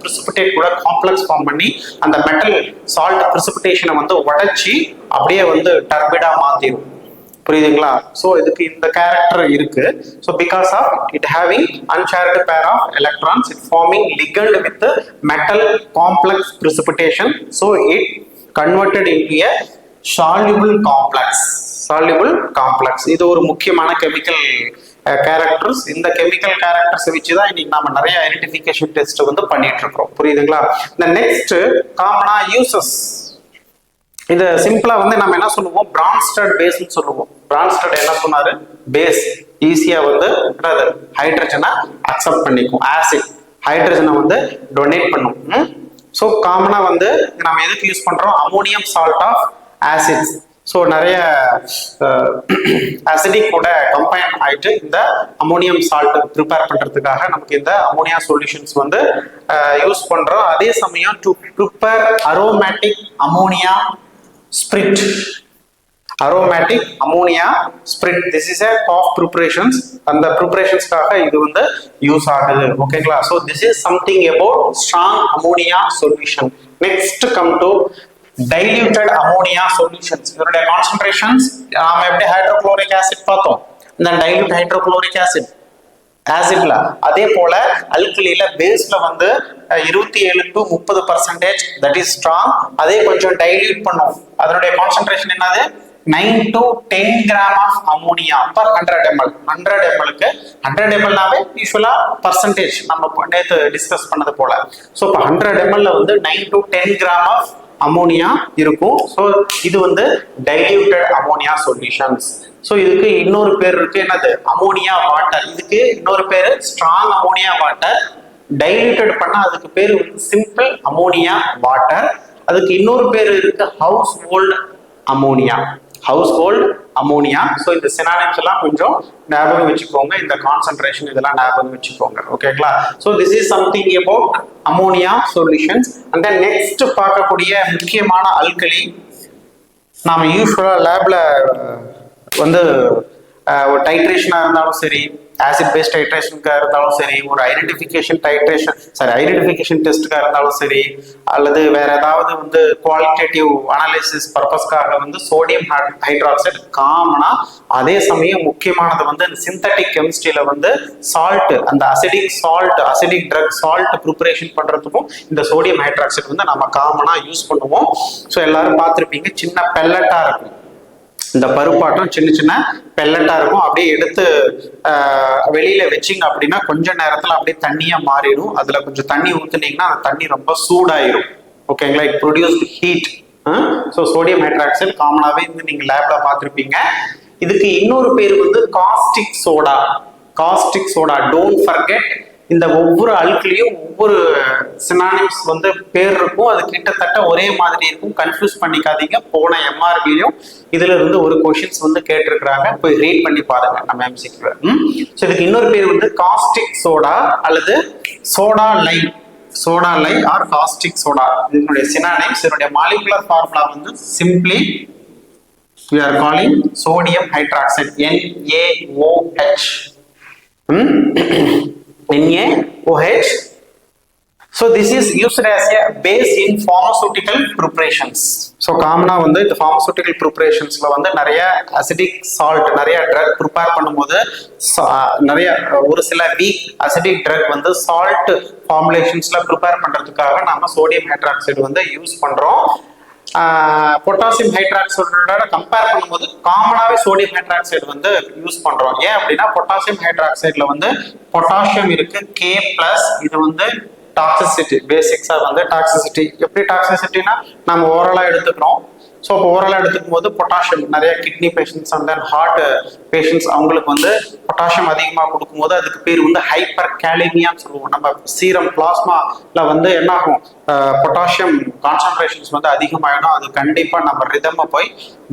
பிரிசிபிடேட் கூட காம்ப்ளெக்ஸ் ஃபார்ம் பண்ணி அந்த மெட்டல் சால்ட் பிரிசிபிடேஷனை வந்து உடைச்சி அப்படியே வந்து டர்பிடா மாத்திரும். புரியுதுங்களா. ஸோ இதுக்கு இந்த கேரக்டர் இருக்கு. So because of it having unshared pair of electrons, it forming ligand with metal complex precipitation. So it converted into a soluble complex. இது ஒரு முக்கியமான கெமிக்கல் கேரக்டர்ஸ். இந்த கெமிக்கல் கேரக்டர்ஸ் வச்சுதான் இன்னைக்கு நாம நிறைய ஐடென்டிஃபிகேஷன் டெஸ்ட் வந்து பண்ணிட்டு இருக்கிறோம். புரியுதுங்களா. இந்த நெக்ஸ்ட் காமனா யூசஸ். இது சிம்பிளா வந்து நம்ம என்ன சொல்லுவோம், பிரான்ஸ்டட் பேஸ்ன்னு சொல்லுவோம். பிரான்ஸ்டட் என்ன சொன்னாரு, பேஸ் ஈஸியா வந்து ஹைட்ரஜனை அக்செப்ட் பண்ணிக்கும், ஆசிட் ஹைட்ரஜனை வந்து டொனேட் பண்ணும். ஸோ காமனா வந்து நம்ம எதுக்கு யூஸ் பண்றோம், ammonium salt of acids. So நிறைய அசிடிக் கூட கம்பைன் ஆயிட்டு இந்த அமோனியம் சால்ட் ப்ரிப்பேர் பண்றதுக்காக நமக்கு இந்த அமோனியா சொல்யூஷன்ஸ் வந்து யூஸ் பண்றோம். அதே சமயம் to prepare aromatic ammonia spirit. Aromatic ammonia spirit, this is of preparations. அந்த ப்ரிப்பரேஷன்ஸ்க்காக இது வந்து யூஸ் ஆகுது. ஓகேங்களா. So this is something about strong ammonia solution. Next come to diluted ammonia solutions. இதனுடைய கான்சென்ட்ரேஷன்ஸ் நாம எப்படி ஹைட்ரோகுளோரிக் ஆசிட் பார்த்தோம், இந்த டைல்யூட் ஹைட்ரோகுளோரிக் ஆசிட்ல அதே போல அல்கலியில பேஸ்ல வந்து 27 to 30% தட் இஸ் ஸ்ட்ராங். அதே கொஞ்சம் டைல்யூட் பண்ணும். அதனுடைய கான்சென்ட்ரேஷன் என்னது 9 to 10 gram of ammonia per 100 ml. 100 mlக்கு 100 mlனாவே யூஸ்வலா பர்சன்டேஜ் நம்ம நேற்று டிஸ்கஸ் பண்ணது போல. ஸோ இப்போ 100 mlல வந்து 9 to 10 கிராம் ஆஃப் அமோனியா இருக்கும். ஸோ இது வந்து டைல்யூட்டட் அமோனியா சொல்யூஷன்ஸ். ஸோ இதுக்கு இன்னொரு பேர் இருக்கு, என்னது அமோனியா வாட்டர். இதுக்கு இன்னொரு பேரு ஸ்ட்ராங் அமோனியா வாட்டர். டைல்யூட்டட் பண்ணா அதுக்கு பேர் வந்து சிம்பிள் அமோனியா வாட்டர். அதுக்கு இன்னொரு பேர் இருக்கு ஹவுஸ் ஹோல்ட் அமோனியா. ஸோ இந்த சினானிம்ஸ் எல்லாம் கொஞ்சம் ஞாபகம் வச்சுக்கோங்க, இந்த கான்சென்ட்ரேஷன் இதெல்லாம் ஞாபகம் வச்சுக்கோங்க. ஓகேங்களா. So this is something about ammonia solutions. And then next பார்க்கக்கூடிய முக்கியமான அல்கலி, நாம யூஸ்வலா லேப்ல வந்து ஒரு டைட்ரேஷனா இருந்தாலும் சரி, ஆசிட் பேஸ் டைட்ரேஷனுக்காக இருந்தாலும் சரி, ஒரு ஐடென்டிஃபிகேஷன் டெஸ்ட்டுக்காக இருந்தாலும் சரி, அல்லது வேற ஏதாவது வந்து குவாலிட்டேட்டிவ் அனாலிசிஸ் பர்பஸ்க்காக வந்து சோடியம் ஹைட்ராக்சைடு காமனா. அதே சமயம் முக்கியமானது வந்து சிந்தட்டிக் கெமிஸ்ட்ரியில வந்து சால்ட், அந்த அசிடிக் ட்ரக் சால்ட் ப்ரிப்பரேஷன் பண்றதுக்கும் இந்த சோடியம் ஹைட்ராக்சைடு வந்து நம்ம காமனா யூஸ் பண்ணுவோம். ஸோ எல்லாரும் பார்த்துருப்பீங்க, சின்ன பெல்லட்டா இருக்கும், இந்த பருப்பாட்டம் சின்ன சின்ன பெல்லட்டா இருக்கும். அப்படியே எடுத்து வெளியில வச்சிங்க அப்படின்னா கொஞ்ச நேரத்துல அப்படியே தண்ணியா மாறிடும். அதுல கொஞ்சம் தண்ணி ஊத்துனீங்கன்னா அந்த தண்ணி ரொம்ப சூடாயிரும். ஓகேங்களா? It produce heat. So sodium hydroxide காமனாவே வந்து நீங்க லேப்ல பார்த்துருப்பீங்க. இதுக்கு இன்னொரு பேர் வந்து காஸ்டிக் சோடா. டோன்ட் ஃபர்கெட், இந்த ஒவ்வொரு அல்குலையும் ஒவ்வொரு சினானிம்ஸ் வந்து பேர் இருக்கும். அது கிட்டத்தட்ட ஒரே மாதிரி இருக்கும். கன்ஃபியூஸ் பண்ணிக்காதீங்க. போன எம்ஆர்பிலையும் இதுல இருந்து ஒரு கொஷின்ஸ் வந்து கேட்டிருக்கிறாங்க, போய் ரீட் பண்ணி பாருங்க நம்ம எம்சிக்யூ. ஸோ இதுக்கு இன்னொரு பேர் வந்து காஸ்டிக் சோடா அல்லது சோடா லை ஆர் காஸ்டிக் சோடா. இதனுடைய சினானிம்ஸ், இதனுடைய மாலிகுலர் ஃபார்முலா வந்து simply we are calling sodium hydroxide, NaOH. NaOH. So this is used as a base in pharmaceutical preparations. So காமனா வந்து இந்த pharmaceutical preparationsல வந்து நிறைய அசிடிக் சால்ட், நிறைய ட்ரக் ப்ரிப்பேர் பண்ணும்போது நிறைய ஒரு சில வீக் அசிடிக் ட்ரக் வந்து சால்ட் ஃபார்முலேஷன்ஸ்ல ப்ரிப்பேர் பண்றதுக்காக நம்ம சோடியம் ஹைட்ராக்சைடு வந்து யூஸ் பண்றோம். பொட்டாசியம் ஹைட்ராக்சைடோட கம்பேர் பண்ணும்போது காமனாவே சோடியம் ஹைட்ராக்சைடு வந்து யூஸ் பண்றோம். ஏன் அப்படின்னா பொட்டாசியம் ஹைட்ராக்சைடுல வந்து பொட்டாசியம் இருக்கு K+. இது வந்து டாக்ஸிசிட்டி, பேசிக்ஸா வந்து டாக்ஸிசிட்டி. எப்படி டாக்ஸிசிட்டினா நம்ம ஓரலா எடுத்துக்கிறோம். ஸோ இப்போ ஓரலாக எடுத்துக்கும் போது பொட்டாசியம் நிறைய kidney patients and then heart patients அவங்களுக்கு வந்து பொட்டாசியம் அதிகமாக கொடுக்கும்போது அதுக்கு பேர் வந்து ஹைப்பர் கேலிமியான்னு சொல்லுவோம். நம்ம சீரம் பிளாஸ்மால வந்து என்ன ஆகும், பொட்டாசியம் கான்சன்ட்ரேஷன்ஸ் வந்து அதிகமாகிடும். அது கண்டிப்பாக நம்ம ரிதமை போய்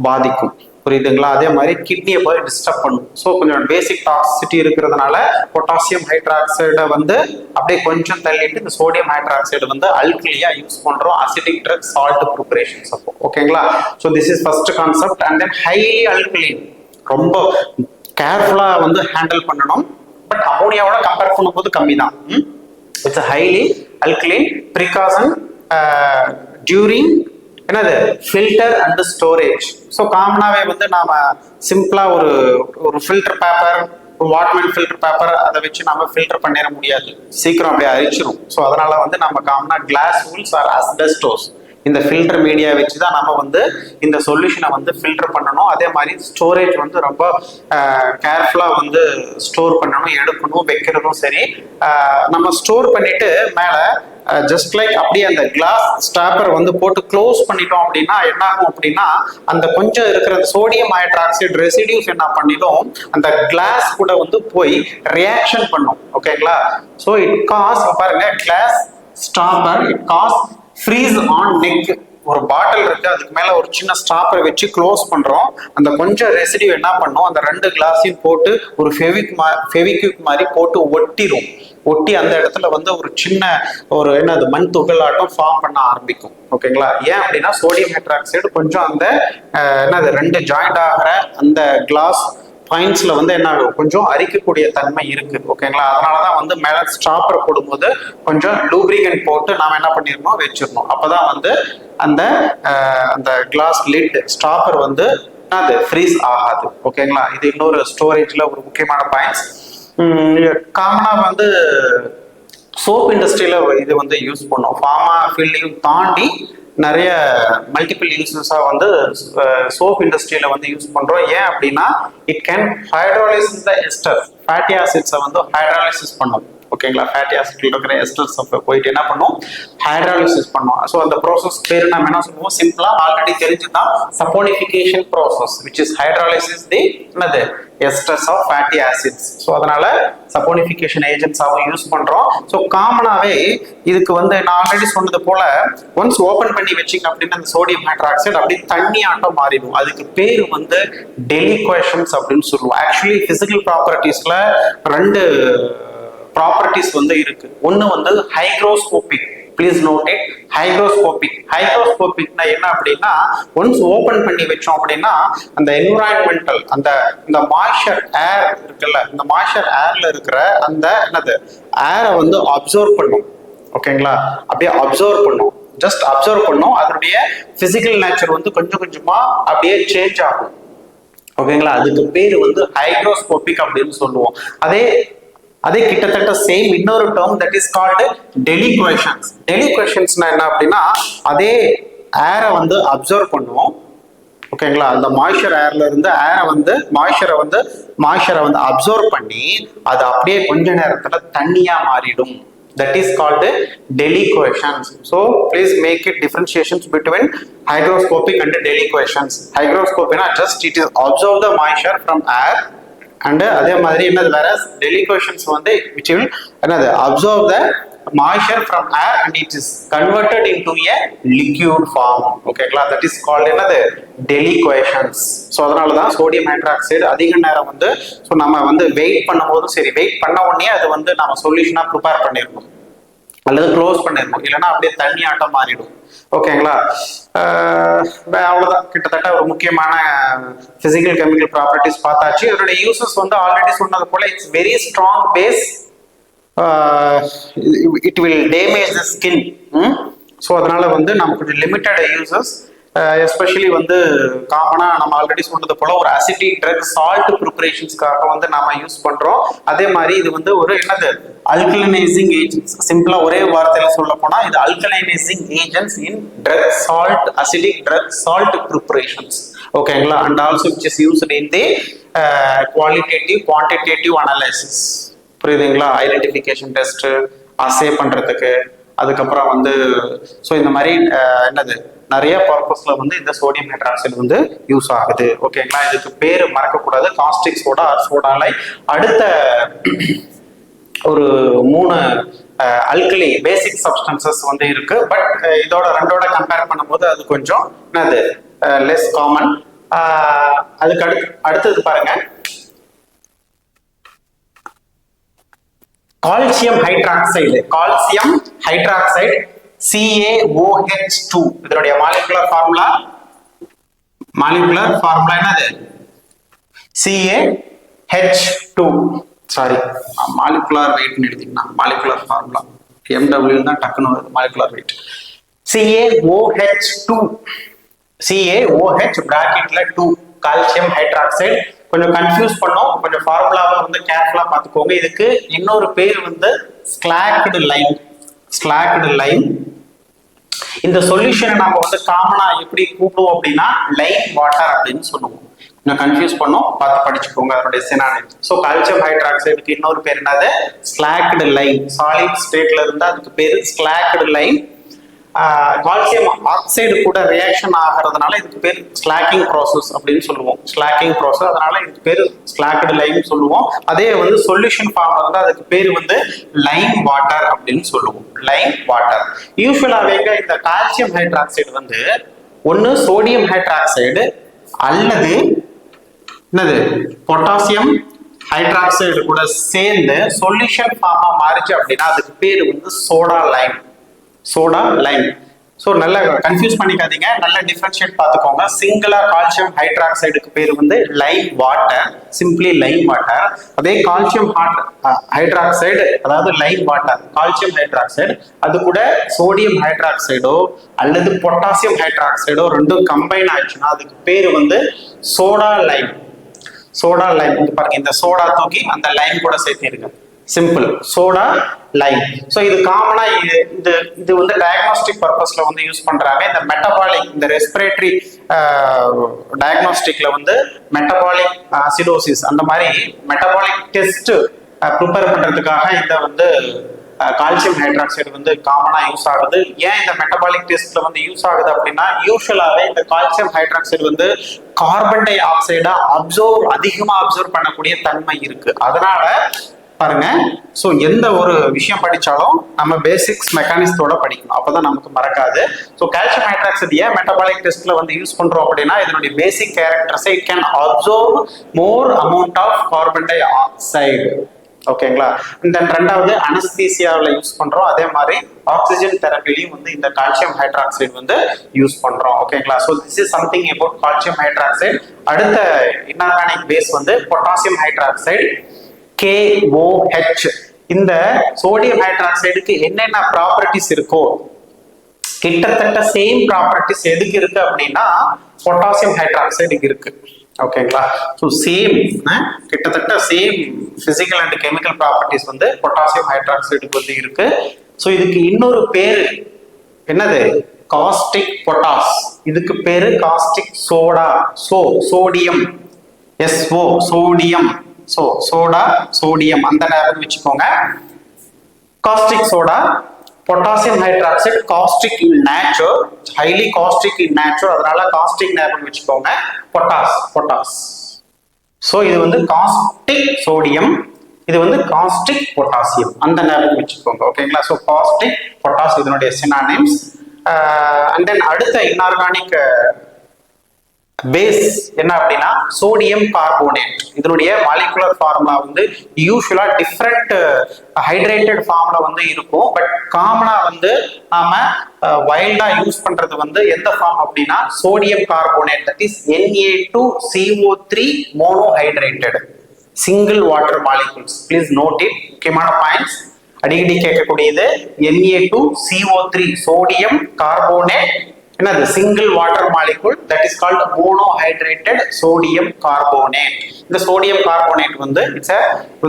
பாதிக்கும். புரியுதுங்களா? அதே மாதிரி கிட்னியை போய் டிஸ்டர்ப் பண்ணும். ஸோ கொஞ்சம் பேசிக் டாக்ஸிசிட்டி இருக்கிறதுனால பொட்டாசியம் ஹைட்ராக்சைடை வந்து அப்படியே கொஞ்சம் தள்ளிட்டு இந்த சோடியம் ஹைட்ராக்சைடு வந்து அல்கலியா யூஸ் பண்றோம் அசிடிக் ட்ரக் சால்ட் ப்ரிப்பரேஷன்ஸ் அப்போ. ஓகேங்களா? So this is first concept. And then highly alkaline, ரொம்ப கேர்ஃபுல்லா வந்து ஹேண்டில் பண்ணணும். பட் அமோனியாவோட கம்பேர் பண்ணும்போது கம்மி தான். It's highly alkaline. Precaution during என்னது ஃபில்டர் அண்ட் ஸ்டோரேஜ். ஸோ காமனாவே வந்து நாம சிம்பிளா ஒரு ஃபில்டர் பேப்பர், ஒரு வாட்மேன் ஃபில்டர் பேப்பர் அதை வச்சு நம்ம ஃபில்டர் பண்ணிட முடியாது, சீக்கிரம் அப்படியே அரிச்சிடும். ஸோ அதனால வந்து நம்ம காமனா கிளாஸ் வூல்ஸ் ஆர் அஸ்பெஸ்டோஸ் இந்த ஃபில்டர் மீடியா வச்சு தான் நம்ம வந்து இந்த சொல்யூஷனை வந்து ஃபில்டர் பண்ணணும். அதே மாதிரி ஸ்டோரேஜ் வந்து ரொம்ப கேர்ஃபுல்லா வந்து ஸ்டோர் பண்ணணும், எடுக்கணும், வைக்கிறதும் சரி. நம்ம ஸ்டோர் பண்ணிட்டு மேல ஜஸ்ட் லைக் அப்படியே அந்த கிளாஸ் ஸ்டாப்பர் வந்து போட்டு க்ளோஸ் பண்ணிட்டோம் அப்படின்னா என்ன ஆகும் அப்படின்னா அந்த கொஞ்சம் இருக்கிற சோடியம் ஹைட்ராக்சைடு ரெசிடியூஸ் என்ன பண்ணிடும், அந்த கிளாஸ் கூட வந்து போய் ரியாக்ஷன் பண்ணும். ஓகேங்களா? ஸோ இட் காஸ், பாருங்க, glass stopper it cause freeze on neck. ஒரு பாட்டில் இருக்கு, அதுக்கு மேல ஒரு சின்ன ஸ்டாப்பரை வச்சு க்ளோஸ் பண்றோம். அந்த கொஞ்சம் ரெசிடியூ என்ன பண்ணும், அந்த ரெண்டு கிளாஸையும் போட்டு ஒரு ஃபெவிக்விக் மாதிரி போட்டு ஒட்டி அந்த இடத்துல வந்து ஒரு சின்ன ஒரு என்னது மண் துகளாட்டம் ஃபார்ம் பண்ண ஆரம்பிக்கும். ஓகேங்களா? ஏன் அப்படின்னா சோடியம் ஹைட்ராக்சைடு கொஞ்சம் அந்த என்னது ரெண்டு ஜாயிண்ட் ஆகிற அந்த கிளாஸ் பாயிண்ட்ஸ்ல வந்து என்ன கொஞ்சம் அரிக்கக்கூடிய தன்மை இருக்கு. ஓகேங்களா? அதனாலதான் வந்து மேல ஸ்டாப்பர் போடும்போது கொஞ்சம் லூப்ரிகன்ட் போட்டு நாம என்ன பண்ணிடணும், வச்சிடணும். அப்பதான் வந்து அந்த கிளாஸ் லிட் ஸ்டாப்பர் வந்து அது ஃப்ரீஸ் ஆகாது. ஓகேங்களா? இது இன்னொரு ஸ்டோரேஜ்ல ஒரு முக்கியமான பாயிண்ட்ஸ். காமனா வந்து சோப் இண்டஸ்ட்ரியில இது வந்து யூஸ் பண்ணோம். ஃபார்மா ஃபீல்டையும் தாண்டி நிறைய மல்டிபிள் யூசஸா வந்து சோப் இண்டஸ்ட்ரியில வந்து யூஸ் பண்றோம். ஏன் அப்படின்னா it can hydrolysis the ester, fatty ஆசிட்ஸை வந்து ஹைட்ராலிசிஸ் பண்ணும். ஓகேங்களா? ஃபேட்டி ஆசிட்ல இருக்கிற எஸ்டர்ஸ் போயிட்டு என்ன பண்ணும், ஹைட்ராலிசிஸ் பண்ணும். ஸோ அந்த ப்ராசஸ் பேர் நம்ம என்ன சொல்லுவோம், சிம்பிளா ஆல்ரெடி தெரிஞ்சுதான், saponification process, which is hydrolysis the என்னது esters of fatty acids. So அதனால சப்போனிஃபிகேஷன் ஏஜென்ட்ஸாகவும் யூஸ் பண்றோம். ஸோ காமனாவே இதுக்கு வந்து நான் ஆல்ரெடி சொன்னது போல ஒன்ஸ் ஓபன் பண்ணி வச்சிங்க அப்படின்னா அந்த சோடியம் ஹைட்ராக்சைடு அப்படி தண்ணி ஆட்டம் மாறிடும். அதுக்கு பேர் வந்து டெலிக்வேஷன்ஸ் அப்படின்னு சொல்லுவோம். ஆக்சுவலி பிசிக்கல் ப்ராப்பர்ட்டிஸ்ல ரெண்டு ப்ராப்பர்ட்டிஸ் வந்து இருக்கு. ஒன்று வந்து ஹைக்ரோஸ்கோபிக், ப்ளீஸ் நோட் இட். ஹைக்ரோஸ்கோபிக்னா என்ன அப்படின்னா, ஒன்ஸ் ஓபன் பண்ணி வச்சோம் அப்படின்னா அந்த என்விரான்மெண்டல் அந்த இந்த மாய்ஸ்சர் ஏர் இருக்குல்ல, இந்த மாய்ஸ்சர் ஏர்ல இருக்கிற அந்த என்னது ஏரை வந்து அப்சர்வ் பண்ணும். ஓகேங்களா, அப்படியே அப்சர்வ் பண்ணும், ஜஸ்ட் அப்சர்வ் பண்ணும். அதனுடைய பிசிக்கல் நேச்சர் வந்து கொஞ்சம் கொஞ்சமா அப்படியே சேஞ்ச் ஆகும். ஓகேங்களா, அதுக்கு பேரு வந்து ஹைக்ரோஸ்கோபிக் அப்படின்னு சொல்லுவோம். அதே கிட்டத்தட்ட சேம் இன்னொரு டேர்ம் தட் இஸ் கால்டு டெலிகுவேஷன்ஸ். டெலிகுவேஷன்ஸ்னா என்ன அப்படின்னா, அதே ஏரை வந்து அப்சர்வ் பண்ணுவோம். ஓகேங்களா, அந்த மாய்ஸ்சர் ஏர்ல இருந்து ஏரை வந்து மாய்ஸ்சரை வந்து அப்சர்வ் பண்ணி அது அப்படியே கொஞ்ச நேரத்துல தண்ணியா மாறிடும். That is called deliquescence. So please make it differentiations between hygroscopic and deliquescence. Hygroscopic na just it is absorb the moisture from air, and அதே மாதிரி என்னது வேற deliquescence வந்து which will என்னது absorb the moisture from air and it is converted into a liquid form. ஓகேங்களா, that is called என்னது deliquescence. So அதனால தான் சோடியம் ஹைட்ராக்சைடு அதிக நேரம் வந்து ஸோ நம்ம வந்து வெயிட் பண்ணும்போதும் சரி, வெயிட் பண்ண உடனே அது வந்து நம்ம சொல்யூஷனாக ப்ரிப்பேர் பண்ணிடணும் அல்லது க்ளோஸ் பண்ணிடணும், இல்லைன்னா அப்படியே தண்ணி ஆட்டம் மாறிடும். ஓகேங்களா, அவ்வளோதான். கிட்டத்தட்ட ஒரு முக்கியமான பிசிக்கல் கெமிக்கல் ப்ராப்பர்ட்டிஸ் பார்த்தாச்சு. இதோட யூசஸ் வந்து ஆல்ரெடி சொன்னது போல it's very strong base, it will damage the skin. So அதனால வந்து நமக்கு கொஞ்சம் லிமிட்டட் யூசஸ், எஸ்பெஷலி வந்து காமனா நம்ம ஆல்ரெடி சொன்னது போல ஒரு அசிட்டிக் ட்ரக் சால்ட் ப்ரிப்பரேஷன்ஸ்க்காக வந்து நாம யூஸ் பண்றோம். அதே மாதிரி இது வந்து ஒரு என்னது அல்கலைனைசிங் ஏஜென்ட்ஸ். சிம்பிளா ஒரே வார்த்தையில சொல்ல போனா இது alkalinizing agents in drug salt, acetic drug salt preparations. ஓகேங்களா, and also which is used in the qualitative quantitative analysis. புரியுதுங்களா, ஐடென்டிஃபிகேஷன் டெஸ்ட் அசே பண்றதுக்கு, அதுக்கப்புறம் வந்து ஸோ இந்த மாதிரி என்னது நிறைய பர்பஸ்ல வந்து இந்த சோடியம் ஹைட்ராக்சைடு வந்து யூஸ் ஆகுது. ஓகேங்களா, இதுக்கு பேரு மறக்கக்கூடாது, காஸ்டிக் சோடா ஆர் சோடாலை. அடுத்த ஒரு 3 அல்கலி பேசிக் சப்ஸ்டன்சஸ் வந்து இருக்கு. பட் இதோட ரெண்டோட கம்பேர் பண்ணும்போது அது கொஞ்சம் என்னது லெஸ் காமன். அதுக்கு அடுத்தது பாருங்க, calcium hydroxide. Calcium hydroxide CaOH2. இதனுடைய மாலிகுலர் ஃபார்முலா என்னது CaH2. சாரி, மாலிகுலர் வெயிட் எடுத்தீங்கன்னா மாலிகுலர் ஃபார்முலா MW தான் டக்குன்னு வருது. Molecular wait CaOH2, CaOH பிராக்கெட்ல 2 calcium hydroxide. கொஞ்சம் கன்ஃபியூஸ் பண்ணோம், கொஞ்சம் ஃபார்முலாவை வந்து கேர்ஃபுல்லா பார்த்துக்கோங்க. இதுக்கு இன்னொரு பேர் வந்து ஸ்லாக்டு லைம். இந்த சொல்யூஷனை நம்ம வந்து காமனா எப்படி கூப்பிடுவோம் அப்படின்னா லைம் வாட்டர் அப்படின்னு சொல்லுவோம். கொஞ்சம் கன்ஃபியூஸ் பண்ணோம், பார்த்து படிச்சுக்கோங்க அதனுடைய சினானிம். ஸோ கால்சியம் ஹைட்ராக்சைடுக்கு இன்னொரு பேர் என்னது ஸ்லாக்டு லைம். சாலிட் ஸ்டேட்ல இருந்தா அதுக்கு பேரு ஸ்லாக்டு லைம். கால்சியம் ஆக்சைடு கூட ரியாக்ஷன் ஆகிறதுனால இதுக்கு பேர் ஸ்லாக்கிங் ப்ராசஸ் அப்படின்னு சொல்லுவோம். ஸ்லாக்கிங் ப்ராசஸ், அதனால இதுக்கு பேர் ஸ்லாக்டு லைம் சொல்லுவோம். அதே வந்து சொல்யூஷன் ஃபார்ம் வந்து அதுக்கு பேர் வந்து லைம் வாட்டர் அப்படின்னு சொல்லுவோம். Lime water. யூஸ்வலாவே இந்த கால்சியம் ஹைட்ராக்சைடு வந்து ஒன்னு சோடியம் ஹைட்ராக்சைடு அல்லது என்னது பொட்டாசியம் ஹைட்ராக்சைடு கூட சேர்ந்து சொல்யூஷன் ஃபார்மா மாறிச்சு அப்படின்னா அதுக்கு பேர் வந்து சோடா லைம். ஸோ நல்லா கன்ஃபியூஸ் பண்ணிக்காதீங்க, நல்ல டிஃபரன்ஷியேட் பார்த்துக்கோங்க. சிங்கிளா கால்சியம் ஹைட்ராக்சைடுக்கு பேர் வந்து Lime water, simply Lime water. அதே கால்சியம் ஹைட்ராக்சைடு அதாவது லைம் வாட்டர், கால்சியம் ஹைட்ராக்சைடு அது கூட சோடியம் ஹைட்ராக்சைடோ அல்லது பொட்டாசியம் ஹைட்ராக்சைடோ ரெண்டும் கம்பைன் ஆயிடுச்சுன்னா அதுக்கு பேர் வந்து சோடா லைம். பாருங்க, இந்த சோடா தூக்கி அந்த லைம் கூட சேர்த்திருங்க. Simple soda lime. ஸோ இது காமனா இது வந்து டயக்னாஸ்டிக் பர்பஸ்ல வந்து யூஸ் பண்றாங்க. இந்த மெட்டபாலிக், இந்த ரெஸ்பிரேட்டரி டயக்னாஸ்டிக்ல வந்து மெட்டபாலிக் அசிடோசிஸ் அந்த மாதிரி மெட்டபாலிக் டெஸ்ட் ப்ரிப்பேர் பண்றதுக்காக இந்த வந்து கால்சியம் ஹைட்ராக்சைடு வந்து காமனா யூஸ் ஆகுது. ஏன் இந்த மெட்டபாலிக் டெஸ்ட்ல வந்து யூஸ் ஆகுது அப்படின்னா யூஸ்வலாவே இந்த கால்சியம் ஹைட்ராக்சைடு வந்து கார்பன் டை ஆக்சைடா அதிகமா அப்சர்வ் பண்ணக்கூடிய தன்மை இருக்கு. அதனால பாருங்க, சோ எந்த ஒரு விஷயம் படிச்சாலும் நம்ம பேசிக்ஸ் மெக்கானிசத்தோட படிக்கணும், அப்பதான் நமக்கு மறக்காது. ஸோ கால்சியம் ஹைட்ராக்சைடு ஏன் மெட்டபாலிக் டெஸ்ட்ல வந்து யூஸ் பண்றோம் அப்படின்னா இதனுடைய basic characters it can absorb more amount of carbon dioxide. ஓகேங்களா. தென் ரெண்டாவது அனஸ்தீசியாவில் யூஸ் பண்றோம். அதே மாதிரி ஆக்சிஜன் தெரப்பிலையும் வந்து இந்த கால்சியம் ஹைட்ராக்சைடு வந்து யூஸ் பண்றோம். ஓகேங்களா. So this is something about calcium hydroxide. அடுத்த இன்ஆர்கானிக் பேஸ் வந்து பொட்டாசியம் ஹைட்ராக்சைடு, KOH. இந்த சோடியம் ஹைட்ராக்சைடுக்கு என்னென்ன ப்ராப்பர்ட்டிஸ் இருக்கோ கிட்டத்தட்ட சேம் ப்ராப்பர்ட்டிஸ் எதுக்கு இருக்கு அப்படின்னா பொட்டாசியம் ஹைட்ராக்சைடுக்கு இருக்கு. ஓகேங்களா. ஸோ சேம் கிட்டத்தட்ட same physical and chemical properties வந்து பொட்டாசியம் ஹைட்ராக்சைடுக்கு வந்து இருக்கு. ஸோ இதுக்கு இன்னொரு பேரு என்னது, காஸ்டிக் பொட்டாஸ். இதுக்கு பேரு caustic soda. Sodium, SO sodium. Soda sodium அந்த ஞாபகம் வச்சுக்கோங்க. Caustic soda, potassium hydroxide caustic in nature, highly caustic in nature, அதனால காஸ்டிக் ஞாபகம் வச்சுக்கோங்க. பொட்டாஸ். ஸோ இது வந்து காஸ்டிக் சோடியம், இது வந்து காஸ்டிக் பொட்டாசியம் அந்த ஞாபகம் வச்சுக்கோங்க. ஓகேங்களா. ஸோ காஸ்டிக் பொட்டாஸ் இதனுடைய சினானிம்ஸ். அண்ட் தென் அடுத்த இன்ஆர்கானிக் பேஸ் என்ன அப்படின்னா சோடியம் கார்போனேட். இதனுடைய மாலிகுலர் ஃபார்முலா வந்து யூஸ்வலா டிஃப்ரெண்ட் ஹைட்ரேட்டட் ஃபார்ம்ல வந்து இருக்கும். பட் காமனா வந்து நாம வைல்டா யூஸ் பண்றது வந்து எந்த ஃபார்ம் அப்படின்னா sodium carbonate, that is Na2CO3 monohydrated single water molecules. Please note it, முக்கியமான பாயிண்ட்ஸ் அடிக்கடி கேட்கக்கூடியது. Na2CO3 சோடியம் கார்போனேட், என்னது single water molecule, that is called monohydrated sodium carbonate. இந்த சோடியம் கார்போனேட் வந்து இட்ஸ்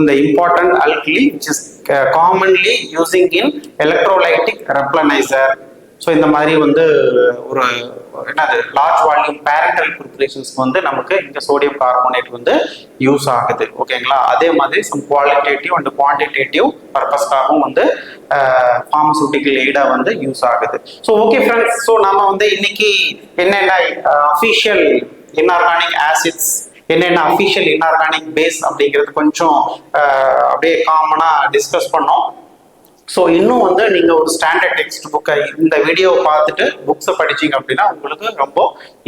இந்த important alkali which is commonly using in electrolytic repellenizer. So இந்த மாதிரி வந்து ஒரு என்னது லார்ஜ் வால்யூம் பேரண்டல் ப்ரிப்பரேஷன்ஸ்க்கு வந்து நமக்கு இந்த சோடியம் கார்போனேட் வந்து யூஸ் ஆகுது. ஓகேங்களா. அதே மாதிரி சம் குவாலிட்டேட்டிவ் அண்ட் குவான்டிடேட்டிவ் பர்பஸ்க்காகவும் வந்து ஃபார்மசூட்டிக்கல் எய்டா வந்து யூஸ் ஆகுது. ஸோ ஓகே ஃப்ரெண்ட்ஸ், ஸோ நாம வந்து இன்னைக்கு என்னென்ன அஃபிஷியல் இன்ஆர்கானிக் ஆசிட்ஸ், என்னென்ன அஃபிஷியல் இன்ஆர்கானிக் பேஸ் அப்படிங்கிறது கொஞ்சம் அப்படியே காமனா டிஸ்கஸ் பண்ணோம். ஸோ இன்னும் வந்து நீங்க ஒரு ஸ்டாண்டர்ட் டெக்ஸ்ட் புக்கை இந்த வீடியோவை பார்த்துட்டு புக்ஸை படிச்சீங்க அப்படின்னா உங்களுக்கு ரொம்ப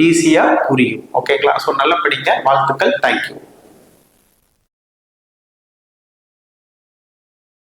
ஈஸியா புரியும். ஓகேங்களா. ஸோ நல்லா படிங்க. வாழ்த்துக்கள். தேங்க்யூ.